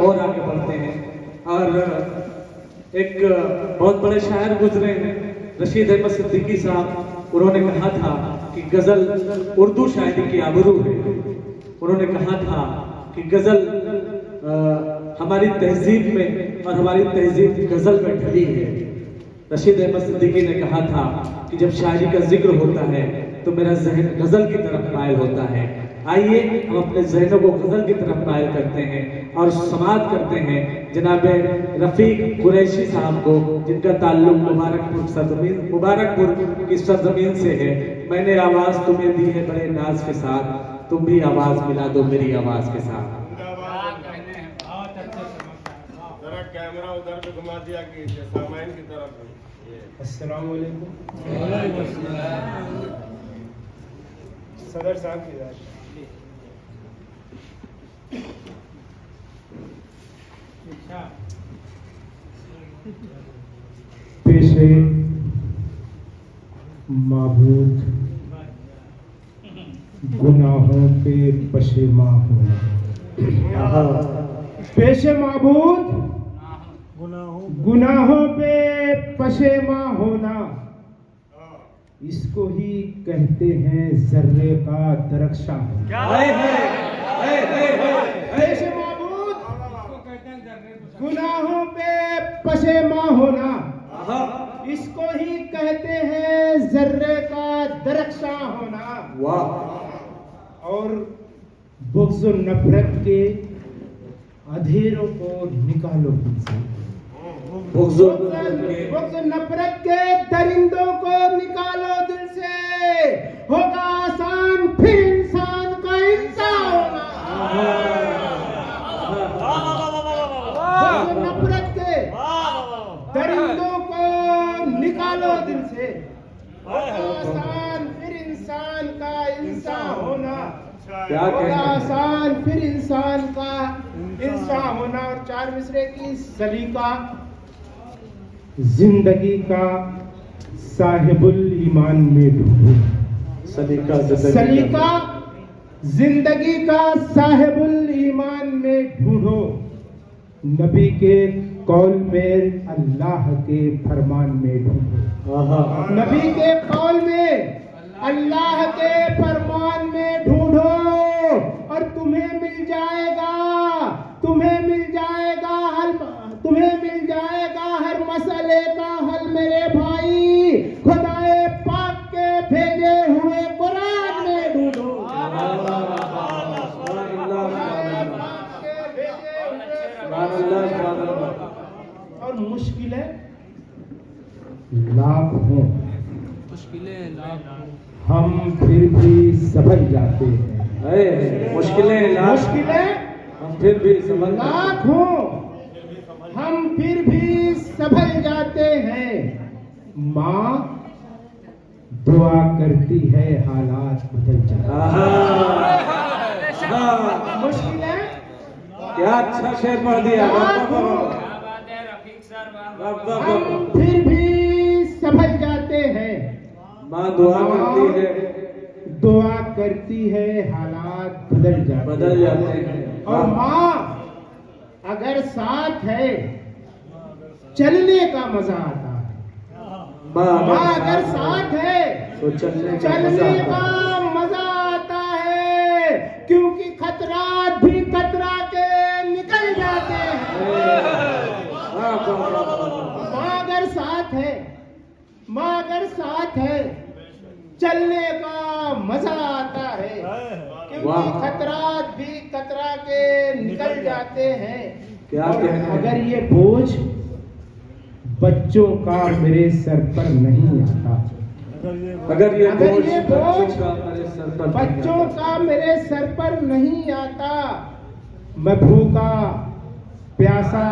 और आगे बढ़ते हैं। और एक बहुत बड़े शायर गुजरे हैं, रशीद अहमद सिद्दीकी साहब। उन्होंने कहा था कि गजल उर्दू शायरी की आबरू है। उन्होंने कहा था कि गजल हमारी तहजीब में और हमारी तहजीब गजल में ढली है। रशीद अहमद सिद्दीकी ने कहा था कि जब शायरी का जिक्र होता है तो मेरा जहन गजल की तरफ मायल होता है। आइए हम अपने जहनों को गजल की तरफ मायल करते हैं और समाअत करते हैं जनाब रफीक कुरैशी साहब को, जिनका ताल्लुक मुबारकपुर की सरजमीन से है। मैंने आवाज तुम्हें दी है बड़े नाज के साथ, तुम भी आवाज मिला दो मेरी आवाज के साथ। जरा कैमरा उधर पे घुमा दिया कि सामाइन की तरफ। अस्सलाम वालेकुम। सदर साहब की राय। पेशे माबूद गुनाहों पे पशेमा होना। पेशे माबूद गुनाहों पे पशेमा होना, इसको ही कहते हैं जर्रे का दरख्शा होना। पेशे माबूद गुनाहों पे पशेमा होना, इसको ही कहते हैं जर्रे का दरख्शा होना। और बुग़्ज़ और नफरत के अंधेरों को निकालो मुझसे। बुग़्ज़ और नफरत के दरिंदों को निकालो दिल से, होगा आसान फिर इंसान का इंसान होना। बुग़्ज़ और नफरत के दरिंदों को निकालो दिल से, होगा आसान फिर इंसान का इंसान होना। होगा आसान फिर इंसान का इंसान होना। और 4 मिसरे की सलीका जिंदगी का साहिबुल ईमान में ढूंढो। सलीका जिंदगी का साहिबुल ईमान में ढूंढो। नबी के कौल में अल्लाह के फरमान में ढूंढो। नबी के कौल में अल्लाह के फरमान में ढूंढो और तुम्हें मिल जाएगा, तुम्हें मिल जाएगा हल, तुम्हें मिल जाएगा हर मसले का हल मेरे भाई। खुदाए पाक के भेजे हुए कुरान में ढूंढो। और मुश्किलें लाख हों, हम फिर भी संभल जाते हैं। मुश्किलें हम फिर भी लाख हों, हम फिर भी संभल जाते हैं। माँ दुआ करती है हालात बदल जाते हैं। मुश्किलें क्या अच्छा शेर पढ़ दिया। हम फिर भी संभल जाते हैं। माँ दुआ करती है, दुआ करती है हालात बदल जाते हैं। और माँ अगर साथ है चलने का मजा आता है। माँ अगर साथ है तो चलने का मजा आता है, क्योंकि खतरात भी कतरा के निकल जाते हैं। माँ अगर साथ है, माँ अगर साथ है चलने का मजा आता है, क्योंकि खतरात भी कतरा के निकल जाते हैं। और अगर ये बोझ बच्चों का मेरे सर पर नहीं आता, अगर ये बोझ बच्चों का मेरे सर पर नहीं आता, मैं भूखा प्यासा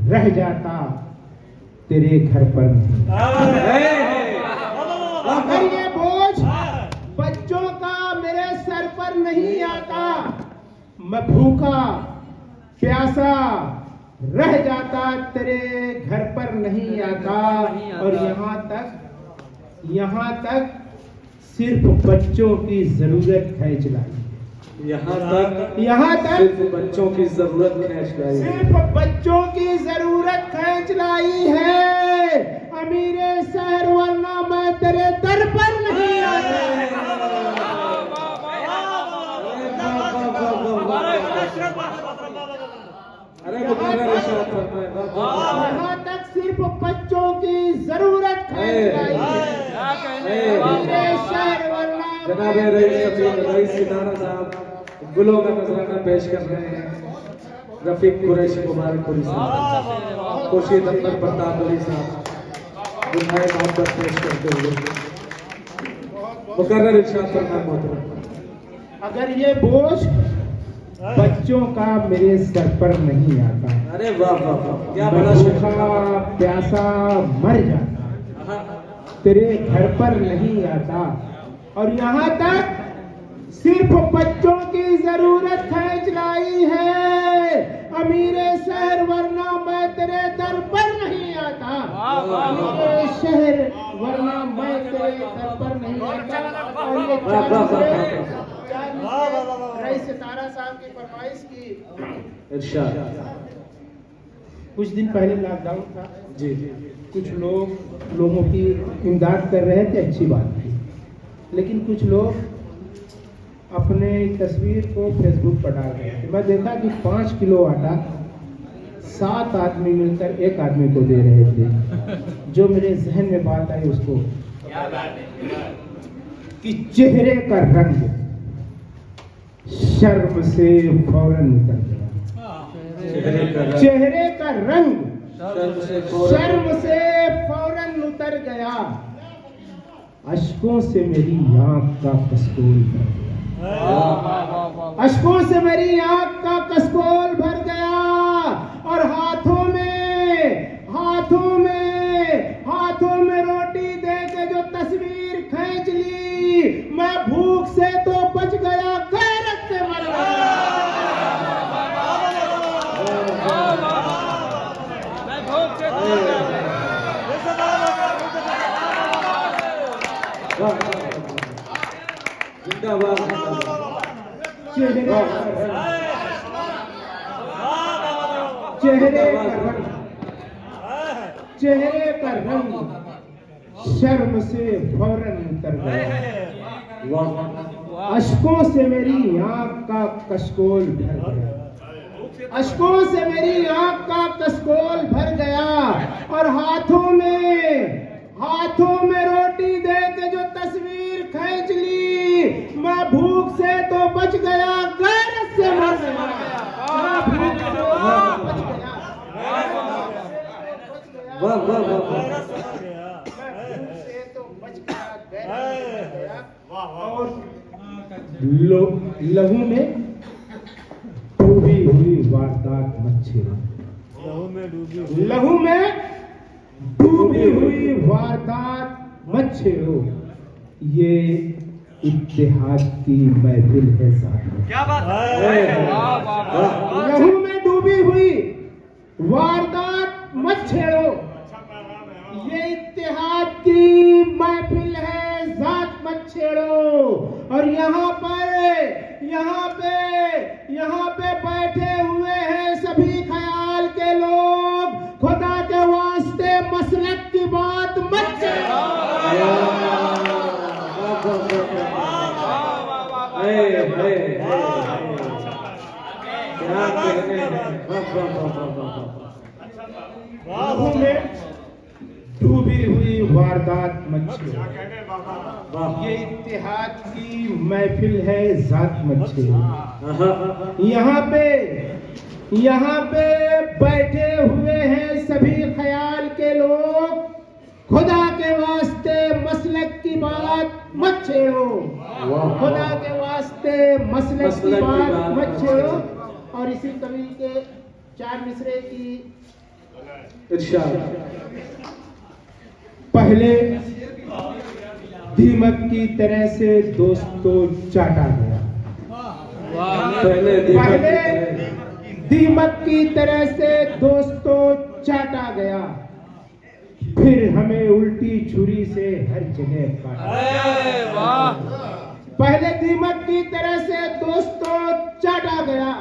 रह जाता तेरे घर पर नहीं। अगर ये बोझ बच्चों का मेरे सर पर नहीं आता, मैं भूखा प्यासा रह जाता तेरे घर पर नहीं आता। और यहाँ तक सिर्फ बच्चों की जरूरत है जलाई। यहाँ तक सिर्फ बच्चों की जरूरत खींच लाई है। सिर्फ बच्चों की जरूरत खींच लाई है। अमीरे शहर वरना मैं तेरे दर पर नहीं आता। अरे यहाँ तक सिर्फ बच्चों की जरूरत खींच लाई है। अमीरे शहर वरना जनाब रईस सितारा साहब गुलों का नजराना पेश कर रहे हैं। रफीक कुरैशी मुबारकपुरी साहब, खुर्शीद अकबर प्रतापपुरी साहब दुनियाए मोहब्बत पेश करते हुए मुकर्रर इरशाद फरमाएं मोहतरम। अगर ये बोझ बच्चों का मेरे सर पर नहीं आता, अरे वाह वाह वाह, क्या बड़ा भूखा प्यासा मर जाता, तेरे घर पर नहीं आता। और यहाँ तक सिर्फ बच्चों की जरूरत खींच लाई है। अमीरे शहर वरना मैं तेरे दर पर नहीं आता। अमीरे शहर वरना मैं तेरे दर पर नहीं आता। और ये रईस सितारा साहब की फरमाइश की। इरशाद। कुछ दिन पहले लॉकडाउन था जी कुछ लोगों की इमदाद कर रहे थे, अच्छी बात थी। लेकिन कुछ लोग अपने तस्वीर को फेसबुक पर डाल रहे थे। मैं देखा कि 5 किलो आटा 7 आदमी मिलकर एक आदमी को दे रहे थे। जो मेरे जहन में बात आई उसको कि चेहरे का रंग शर्म से फौरन उतर गया। चेहरे का रंग शर्म से फौरन उतर गया। अश्कों से मेरी आंख का कस्कोल भर गया। अश्कों से मेरी आंख का कस्कोल भर गया। और हाथों में रोटी दे के जो तस्वीर खींच ली, मैं भूख से तो बच गया, गैरत से मर गया। जिंदाबाद। चेहरे का रंग शर्म से फौरन उतर गया। अश्कों से मेरी आंख का कशकोल भर गया। अश्कों से मेरी आंख का कशकोल भर गया। और हाथों में रोटी दे के जो तस्वीर खींच ली, मैं भूख से तो बच गया, गैरत से मर गया। वाह वाह वाह। और लहू में डूबी हुई वारदात मच्छरों, लहू में डूबी हुई वारदात मच्छरों, ये इत्तेहाद की महफिल है साथ। क्या बात है? लहू में डूबी हुई वारदात मच्छरों, ये इत्तेहाद की महफिल है जात मच्छरों। और यहाँ पे बैठे हुए हैं सभी ख्याल के लोग। खुदा के वास्ते मसलक की बात मत छेड़ो। लहू में डूबी हुई वारदात मच्छरों, ये इत्तेहाद की महफिल है जात मच्छरों। यहाँ पे बैठे हुए हैं सभी ख्याल के लोग। खुदा के वास्ते मसलक की बात मत छेड़ो। खुदा के वास्ते मसलक की बात मत छेड़ो। और इसी कवि के 4 मिसरे की इरशाद। पहले दीमक की तरह से दोस्तों चाटा गया। पहले दीमक की तरह से दोस्तों चाटा गया, फिर हमें उल्टी छुरी से हर जगह काटा। पहले दीमक की तरह से दोस्तों चाटा गया,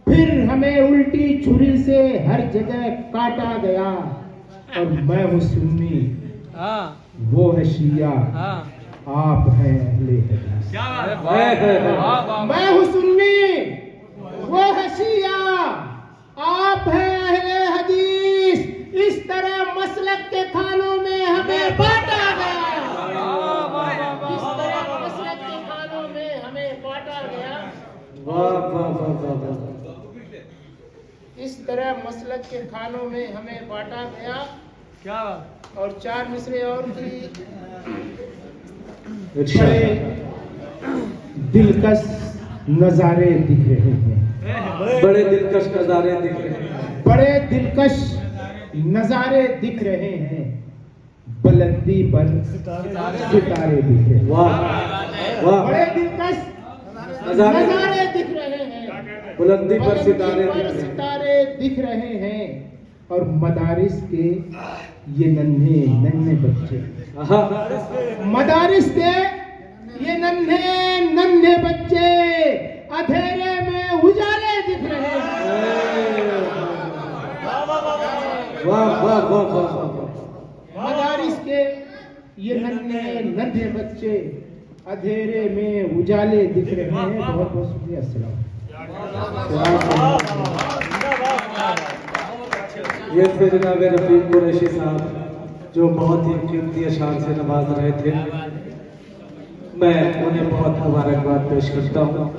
फिर हमें उल्टी छुरी से हर जगह काटा गया। और मैं हूँ सुन्नी, वो है शिया, आप हैं अहले हदीस। मैं हूँ सुन्नी, वो है शिया, आप हैं अहले हदीस। इस तरह मसलक के खानों में हमें बांटा गया। इस तरह मसलक के खानों में हमें बांटा गया। वाह वाह वाह वाह वाह। इस तरह मसलक के खानों में हमें बांटा गया। क्या और 4 मिसरे और की बड़े दिलकश नजारे दिख रहे हैं। बड़े दिलकश नजारे दिख रहे हैं। बड़े दिलकश नजारे दिख रहे हैं। बुलंदी पर सितारे दिख रहे हैं। वाह वाह। बड़े दिलकश नजारे दिख रहे हैं। बुलंदी पर सितारे दिख रहे हैं। सितारे दिख रहे हैं। और मदारिस के ये नन्हे नन्हे बच्चे, आहा। मदारिस के ये नन्हे नन्हे बच्चे अंधेरे में उजाले दिख रहे हैं। वाह वाह वाह वाह वाह। मदारिस के ये नन्हे नन्हे बच्चे अंधेरे में उजाले दिख रहे हैं। बहुत बहुत शुक्रिया। अस्सलाम। ये थे जनाब रफीक कुरैशी साहब, जो बहुत ही कीमती अशार से नवाज रहे थे। मैं उन्हें बहुत मुबारकबाद पेश करता हूँ।